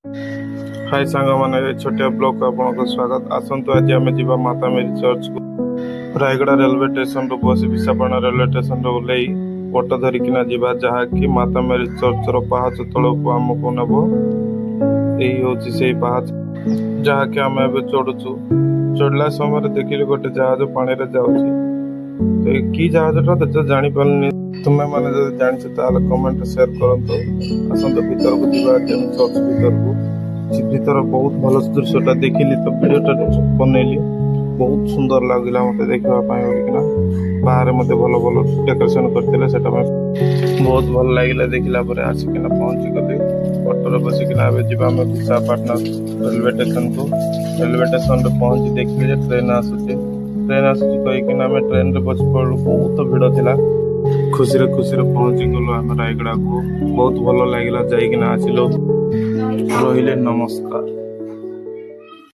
हाय सांग मैंने छोटिया ब्लॉग को आपको स्वागत। आसतु आज आम जा माता मेरी चर्च को रायगड़ा रेलवे स्टेशन बस विशाखापाटना रेलवे स्टेशन ओल्लै ऑटो धरिकिना जा जहाँकि माता मेरी चर्च पाहाच तलक आमको नब। यही हूँ से पाहाच जहाँकि आम ए चढ़ुचु। चढ़ला समय देखिले गोटे जहाज पानी में जाऊँगी। तो कि जहाजटा तो जानी पारनी। तुम्हें मैंने जो जानछ कमेंट शेयर करंतु। आसतु भीतर को जीवा चर्च भीतर को भीतर बहुत भल दृश्यटा देखिली तो वीडियोटा बनैली। बहुत सुंदर लगला मत देखापना। बाहर मत भल भल डेकोरेशन करते बहुत भल लगे। देखला आसिकिना पहुँची गली ऑटो बसिकिना विशाखापाटना रेलवे स्टेशन को। रेलवे स्टेशन पहुँची देखिले ट्रेन आसूची कहीकिना आम ट्रेन रे बस पड़ू। बहुत भिड़ थिला। खुशी पहुँची गलु आम रायगड़ा को। बहुत भल लगे जाइकिना आसिलु। रहिले नमस्कार।